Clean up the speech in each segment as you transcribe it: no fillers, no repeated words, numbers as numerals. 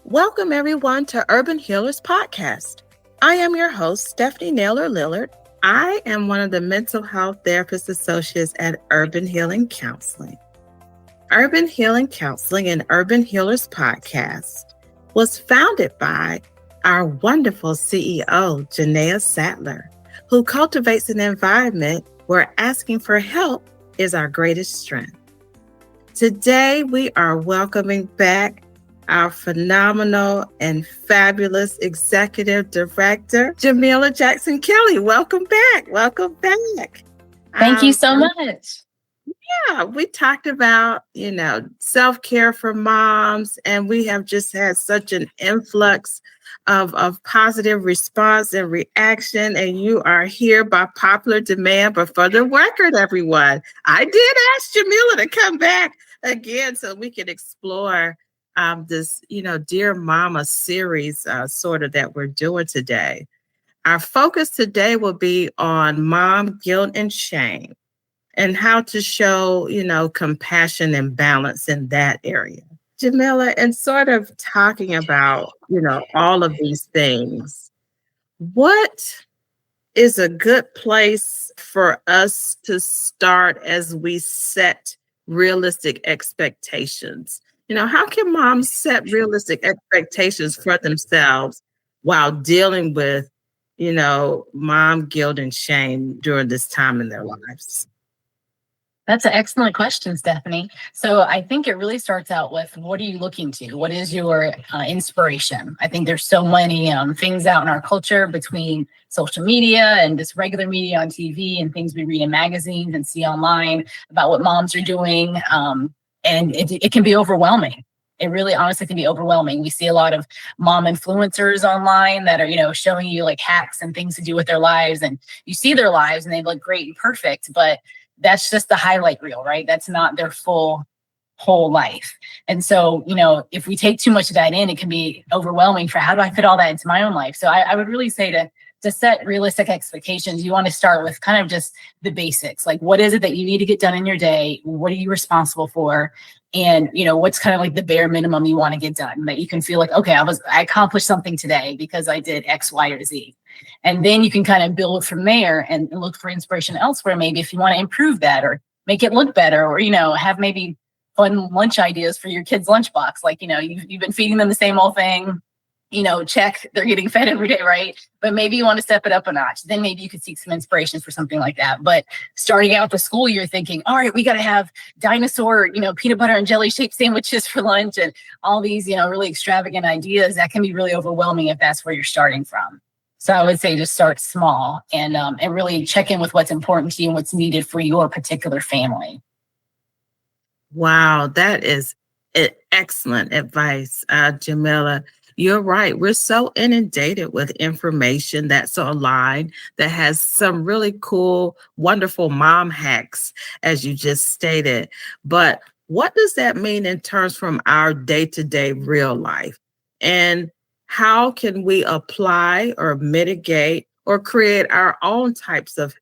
Welcome, everyone, to Urban Healers Podcast. I am your host, Stephanie Naylor Lillard. I am one of the mental health therapist associates at Urban Healing Counseling. Urban Healing Counseling and Urban Healers Podcast was founded by our wonderful CEO, Jamillah Sattler, who cultivates an environment where asking for help is our greatest strength. Today, we are welcoming back our phenomenal and fabulous executive director, Jamillah Jackson Kelly. Welcome back. Welcome back. Thank you so much. Yeah, we talked about, self-care for moms, and we have just had such an influx of positive response and reaction, and you are here by popular demand. But for the record, everyone, I did ask Jamillah to come back again so we could explore this, Dear Mama series sort of that we're doing today. Our focus today will be on mom guilt and shame and how to show, compassion and balance in that area. Jamillah, and sort of talking about, all of these things, what is a good place for us to start as we set realistic expectations? How can moms set realistic expectations for themselves while dealing with, mom guilt and shame during this time in their lives? That's an excellent question, Stephanie. So I think it really starts out with, what are you looking to? What is your inspiration? I think there's so many things out in our culture between social media and just regular media on TV and things we read in magazines and see online about what moms are doing. And it can be overwhelming. It really honestly can be overwhelming. We see a lot of mom influencers online that are, showing you like hacks and things to do with their lives. And you see their lives and they look great and perfect, but that's just the highlight reel, right? That's not their whole life. And so, if we take too much of that in, it can be overwhelming for how do I fit all that into my own life? So I would really say to set realistic expectations, you want to start with kind of just the basics. Like, what is it that you need to get done in your day? What are you responsible for? And, what's kind of like the bare minimum you want to get done that you can feel like, okay, I accomplished something today because I did X, Y, or Z. And then you can kind of build from there and look for inspiration elsewhere. Maybe if you want to improve that or make it look better, or, have maybe fun lunch ideas for your kids' lunchbox. Like, you've been feeding them the same old thing. Check, they're getting fed every day, right? But maybe you want to step it up a notch. Then maybe you could seek some inspiration for something like that. But starting out the school year thinking, all right, we got to have dinosaur, peanut butter and jelly shaped sandwiches for lunch and all these, really extravagant ideas, that can be really overwhelming if that's where you're starting from. So I would say just start small and really check in with what's important to you and what's needed for your particular family. Wow, that is excellent advice, Jamillah. You're right. We're so inundated with information that's online that has some really cool, wonderful mom hacks, as you just stated. But what does that mean in terms from our day-to-day real life? And how can we apply or mitigate or create our own types of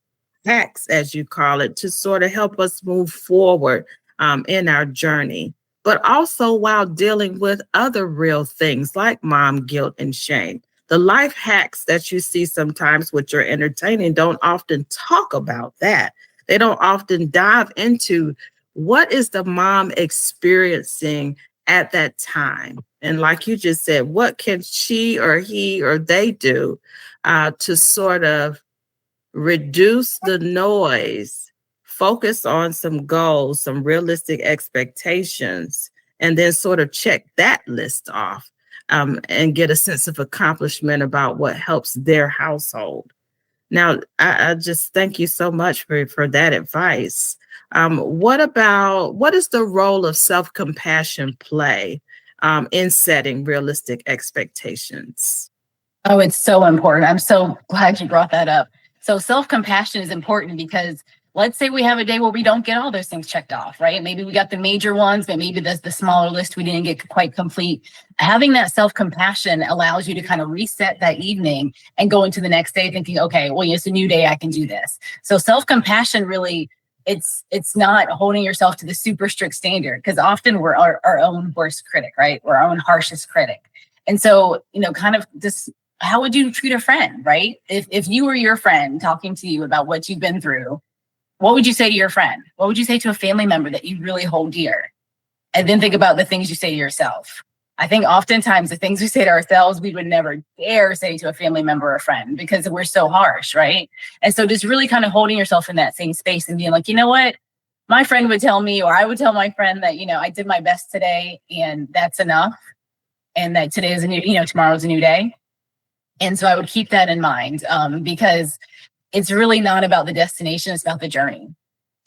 hacks, as you call it, to sort of help us move forward in our journey? But also while dealing with other real things like mom guilt and shame. The life hacks that you see sometimes, which are entertaining, don't often talk about that. They don't often dive into what is the mom experiencing at that time. And like you just said, what can she or he or they do to sort of reduce the noise, focus on some goals, some realistic expectations, and then sort of check that list off and get a sense of accomplishment about what helps their household. Now, I just thank you so much for that advice. What is the role of self-compassion play in setting realistic expectations? Oh, it's so important. I'm so glad you brought that up. So self-compassion is important because let's say we have a day where we don't get all those things checked off, right? Maybe we got the major ones, but maybe that's the smaller list we didn't get quite complete. Having that self-compassion allows you to kind of reset that evening and go into the next day thinking, okay, well, it's a new day, I can do this. So self-compassion really, it's not holding yourself to the super strict standard, because often we're our own worst critic, right? We're our own harshest critic. And so, kind of this, how would you treat a friend, right? If you were your friend talking to you about what you've been through, what would you say to your friend? What would you say to a family member that you really hold dear? And then think about the things you say to yourself. I think oftentimes the things we say to ourselves, we would never dare say to a family member or friend because we're so harsh, right? And so just really kind of holding yourself in that same space and being like, you know what? My friend would tell me, or I would tell my friend that, I did my best today and that's enough. And that today is a new, tomorrow's a new day. And so I would keep that in mind because it's really not about the destination, it's about the journey.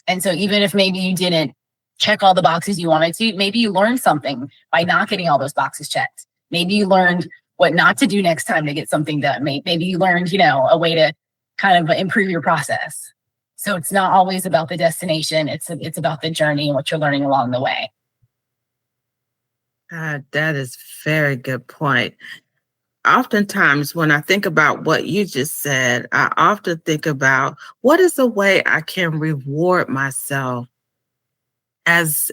And so even if maybe you didn't check all the boxes you wanted to, maybe you learned something by not getting all those boxes checked. Maybe you learned what not to do next time to get something done. Maybe you learned, a way to kind of improve your process. So it's not always about the destination. It's about the journey and what you're learning along the way. That is very good point. Oftentimes, when I think about what you just said, I often think about what is a way I can reward myself as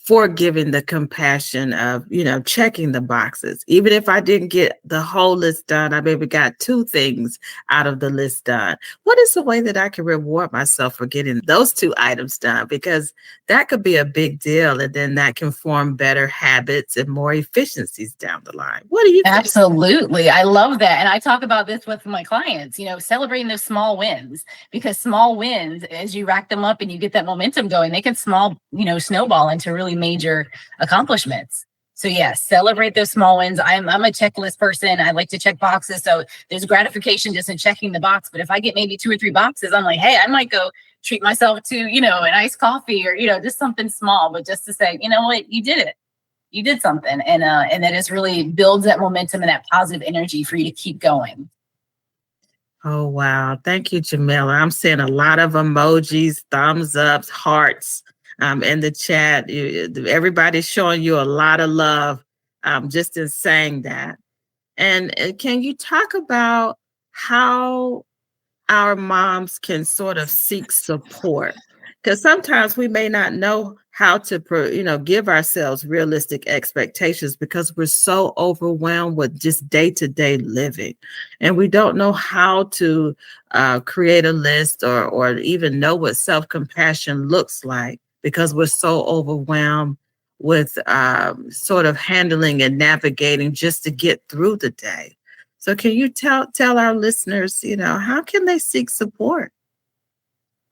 for giving the compassion of, checking the boxes. Even if I didn't get the whole list done, I maybe got 2 things out of the list done. What is the way that I can reward myself for getting those 2 items done? Because that could be a big deal. And then that can form better habits and more efficiencies down the line. What do you think? Absolutely. I love that. And I talk about this with my clients, celebrating those small wins, because small wins, as you rack them up and you get that momentum going, they can snowball into really major accomplishments. So yes, celebrate those small wins. I'm a checklist person. I like to check boxes. So there's gratification just in checking the box. But if I get maybe 2 or 3 boxes, I'm like, hey, I might go treat myself to, an iced coffee or, just something small, but just to say, you know what, you did it. You did something. And that just really builds that momentum and that positive energy for you to keep going. Oh, wow. Thank you, Jamillah. I'm seeing a lot of emojis, thumbs ups, hearts. In the chat, everybody's showing you a lot of love just in saying that. And can you talk about how our moms can sort of seek support? Because sometimes we may not know how to, give ourselves realistic expectations because we're so overwhelmed with just day-to-day living. And we don't know how to create a list or even know what self-compassion looks like, because we're so overwhelmed with sort of handling and navigating just to get through the day. So can you tell our listeners, how can they seek support?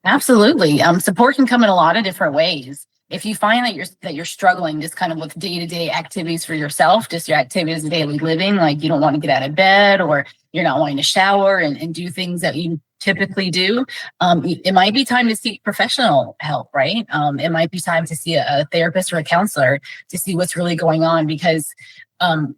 Absolutely. Support can come in a lot of different ways. If you find that you're struggling just kind of with day-to-day activities for yourself, just your activities of daily living, like you don't want to get out of bed or you're not wanting to shower and do things that you typically do, it might be time to seek professional help, right? It might be time to see a therapist or a counselor to see what's really going on, because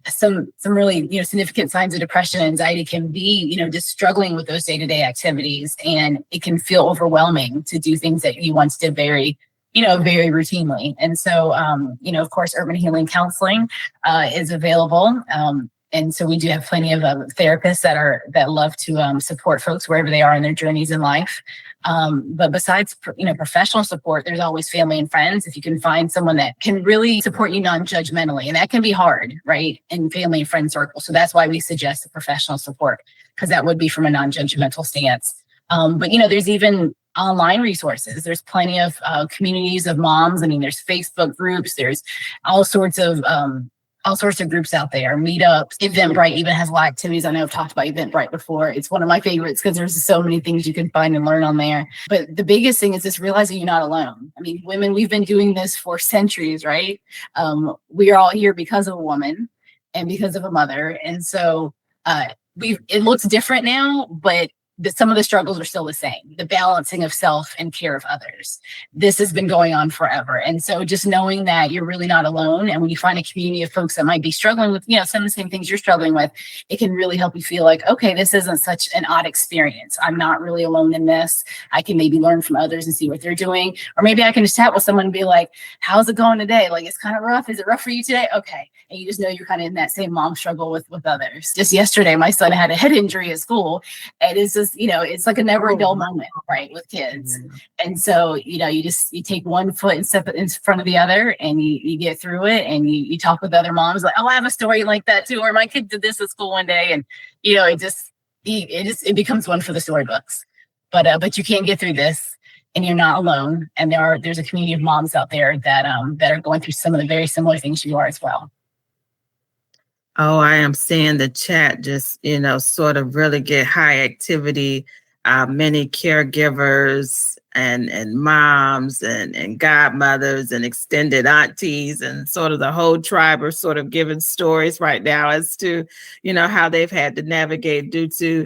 some really significant signs of depression and anxiety can be just struggling with those day-to-day activities, and it can feel overwhelming to do things that you once did very routinely. And so of course urban healing counseling is available, and so we do have plenty of therapists that love to support folks wherever they are in their journeys in life. But besides, professional support, there's always family and friends. If you can find someone that can really support you non-judgmentally, and that can be hard, right, in family and friend circles. So that's why we suggest the professional support, because that would be from a non-judgmental stance. But there's even online resources. There's plenty of communities of moms. I mean, there's Facebook groups. There's all sorts of groups out there, meetups. Eventbrite even has a lot of activities. I know I've talked about Eventbrite before. It's one of my favorites because there's so many things you can find and learn on there. But the biggest thing is just realizing you're not alone. I mean, women, we've been doing this for centuries, right? We are all here because of a woman and because of a mother. And so it looks different now, but some of the struggles are still the same. The balancing of self and care of others. This has been going on forever. And so just knowing that you're really not alone, and when you find a community of folks that might be struggling with, some of the same things you're struggling with, it can really help you feel like, okay, this isn't such an odd experience. I'm not really alone in this. I can maybe learn from others and see what they're doing. Or maybe I can just chat with someone and be like, how's it going today? Like, it's kind of rough. Is it rough for you today? Okay. And you just know you're kind of in that same mom struggle with others. Just yesterday, my son had a head injury at school, and it's just is, it's like a never dull moment, right, with kids. And so, you take one foot and step in front of the other, and you get through it, and you talk with other moms like, oh, I have a story like that too, or my kid did this at school one day. And, it becomes one for the storybooks. But you can't get through this, and you're not alone. And there's a community of moms out there that are going through some of the very similar things you are as well. Oh, I am seeing the chat just, sort of really get high activity. Many caregivers and moms and godmothers and extended aunties and sort of the whole tribe are sort of giving stories right now as to, how they've had to navigate due to,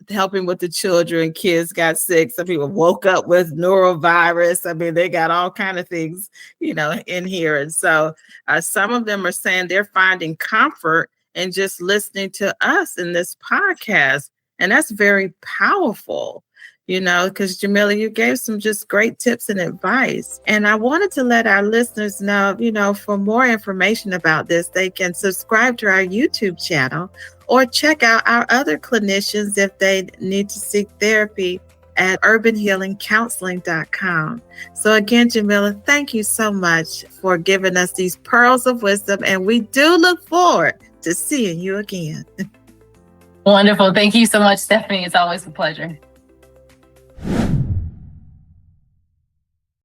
helping with the children. Kids got sick. Some people woke up with norovirus. I mean, they got all kind of things, in here. And so some of them are saying they're finding comfort in just listening to us in this podcast. And that's very powerful, because Jamillah, you gave some just great tips and advice. And I wanted to let our listeners know, for more information about this, they can subscribe to our YouTube channel or check out our other clinicians if they need to seek therapy at urbanhealingcounseling.com. So again, Jamillah, thank you so much for giving us these pearls of wisdom. And we do look forward to seeing you again. Wonderful. Thank you so much, Stephanie. It's always a pleasure.